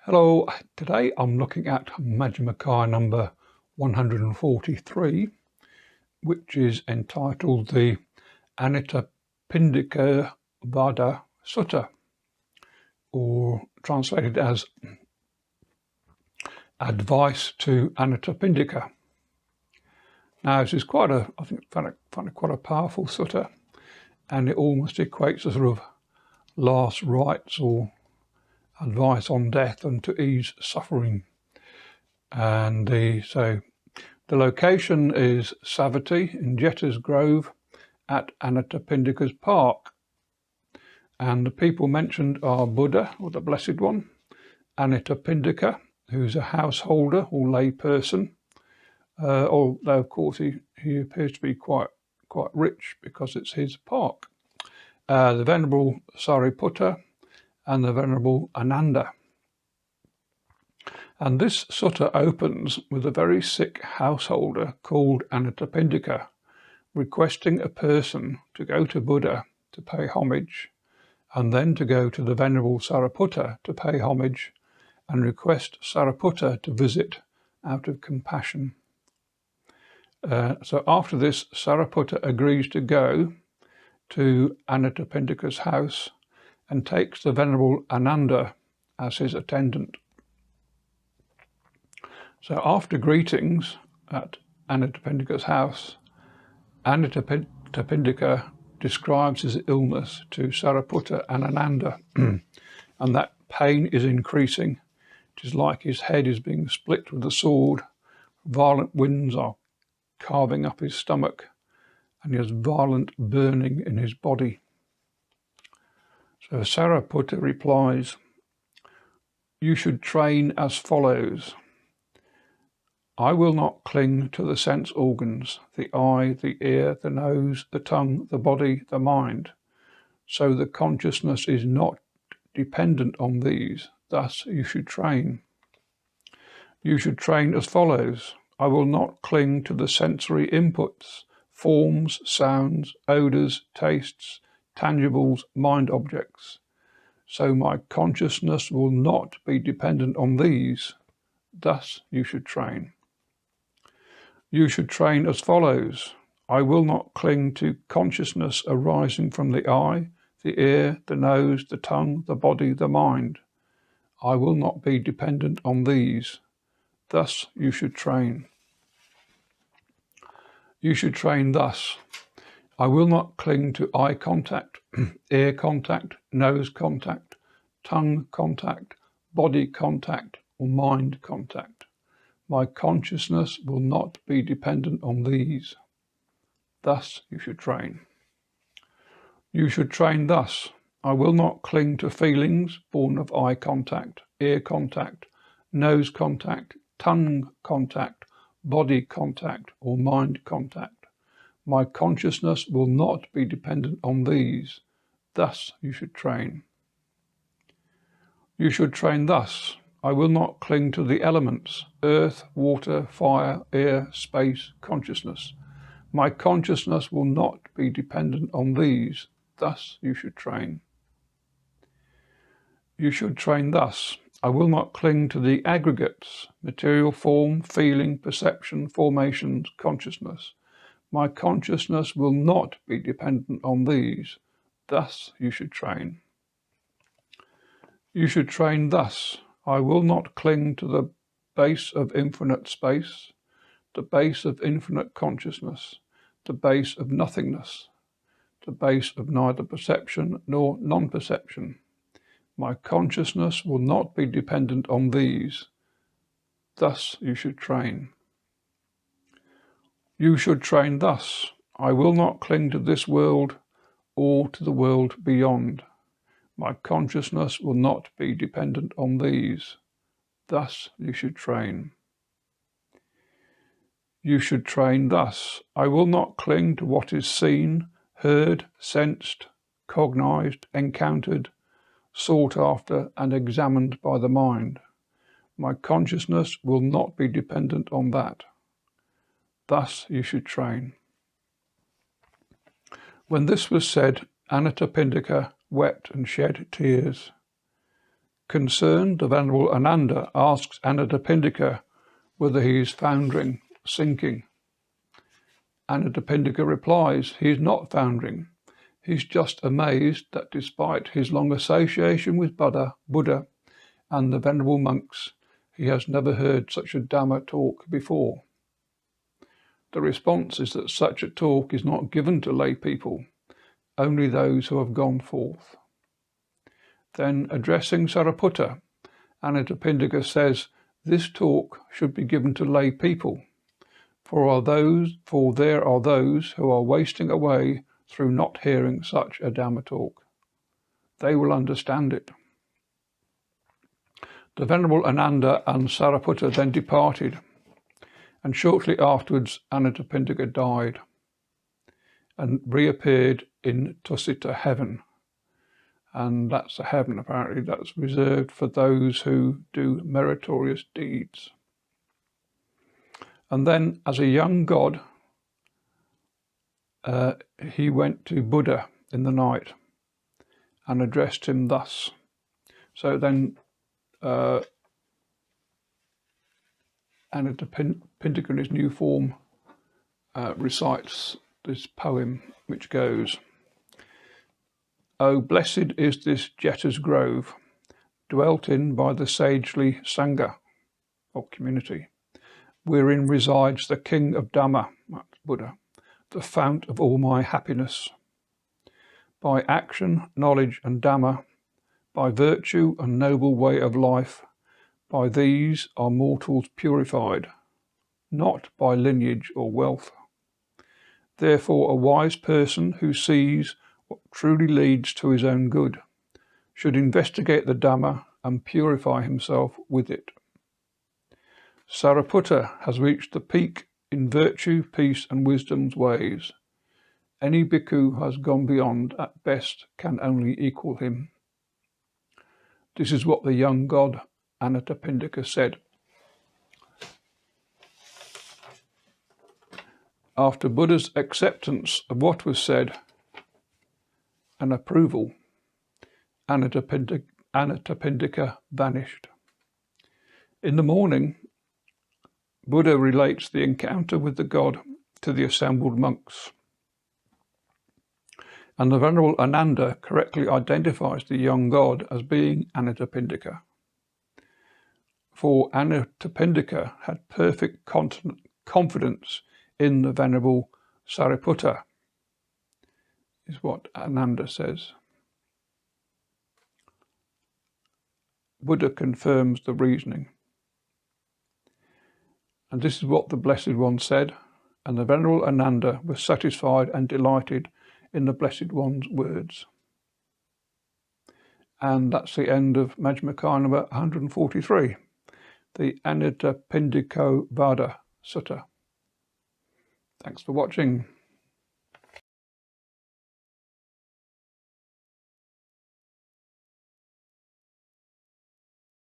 Hello, today I'm looking at Majjhima number 143, which is entitled the AnathapindikoVada Sutta, or translated as Advice to Anathapindika. Now, this is quite a powerful sutta, and it almost equates to sort of last rites or advice on death and to ease suffering. And the location is Savatthi in Jeta's Grove at Anathapindika's Park. And the people mentioned are Buddha, or the Blessed One, Anathapindika, who's a householder or lay person, although of course he appears to be quite rich because it's his park. The Venerable Sariputta and the Venerable Ananda. And this sutta opens with a very sick householder called Anathapindika requesting a person to go to Buddha to pay homage, and then to go to the Venerable Sariputta to pay homage and request Sariputta to visit out of compassion. So after this, Sariputta agrees to go to Anathapindika's house and takes the Venerable Ananda as his attendant. So after greetings at Anathapindika's house, Anathapindika describes his illness to Sariputta and Ananda, and that pain is increasing. It is like his head is being split with a sword. Violent winds are carving up his stomach, and he has violent burning in his body. So Sariputta replies, "You should train as follows. I will not cling to the sense organs, the eye, the ear, the nose, the tongue, the body, the mind. So the consciousness is not dependent on these. Thus you should train. You should train as follows. I will not cling to the sensory inputs, forms, sounds, odors, tastes, tangibles, mind objects. So my consciousness will not be dependent on these. Thus you should train. You should train as follows. I will not cling to consciousness arising from the eye, the ear, the nose, the tongue, the body, the mind. I will not be dependent on these. Thus you should train. You should train thus. I will not cling to eye contact, ear contact, nose contact, tongue contact, body contact, or mind contact. My consciousness will not be dependent on these. Thus you should train. You should train thus. I will not cling to feelings born of eye contact, ear contact, nose contact, tongue contact, body contact, or mind contact. My consciousness will not be dependent on these. Thus you should train. You should train thus. I will not cling to the elements, earth, water, fire, air, space, consciousness. My consciousness will not be dependent on these. Thus you should train. You should train thus. I will not cling to the aggregates, material form, feeling, perception, formations, consciousness. My consciousness will not be dependent on these. Thus you should train. You should train thus. I will not cling to the base of infinite space, the base of infinite consciousness, the base of nothingness, the base of neither perception nor non-perception. My consciousness will not be dependent on these. Thus you should train. You should train thus. I will not cling to this world or to the world beyond. My consciousness will not be dependent on these. Thus you should train. You should train thus. I will not cling to what is seen, heard, sensed, cognized, encountered, sought after, and examined by the mind. My consciousness will not be dependent on that. Thus you should train. When this was said, Anathapindika wept and shed tears. Concerned, the Venerable Ananda asks Anathapindika whether he is foundering, sinking. Anathapindika replies he is not foundering. He's just amazed that despite his long association with Buddha and the venerable monks, he has never heard such a Dhamma talk before. The response is that such a talk is not given to lay people, only those who have gone forth. Then, addressing Sariputta, Anathapindika says this talk should be given to lay people, for there are those who are wasting away through not hearing such a Dhamma talk. They will understand it. The Venerable Ananda and Sariputta then departed, and shortly afterwards Anathapindika died and reappeared in Tusita heaven. And that's a heaven, apparently, that's reserved for those who do meritorious deeds. And then, as a young god, he went to Buddha in the night and addressed him thus. So then Anathapindika in his new form recites this poem, which goes, "O blessed is this Jeta's grove, dwelt in by the sagely Sangha, or community, wherein resides the King of Dhamma," that's Buddha, "the fount of all my happiness. By action, knowledge and Dhamma, by virtue and noble way of life, by these are mortals purified, not by lineage or wealth. Therefore a wise person who sees what truly leads to his own good should investigate the Dhamma and purify himself with it. Sariputta has reached the peak in virtue, peace and wisdom's ways. Any bhikkhu who has gone beyond, at best, can only equal him." This is what the young god Anathapindika said. After Buddha's acceptance of what was said and approval, Anathapindika vanished. In the morning, Buddha relates the encounter with the god to the assembled monks. And the Venerable Ananda correctly identifies the young god as being Anathapindika. For Anathapindika had perfect confidence in the Venerable Sariputta, is what Ananda says. Buddha confirms the reasoning. And this is what the Blessed One said, and the Venerable Ananda was satisfied and delighted in the Blessed One's words. And that's the end of Majjhima number 143, the AnathapindikoVada Sutta. Thanks for watching.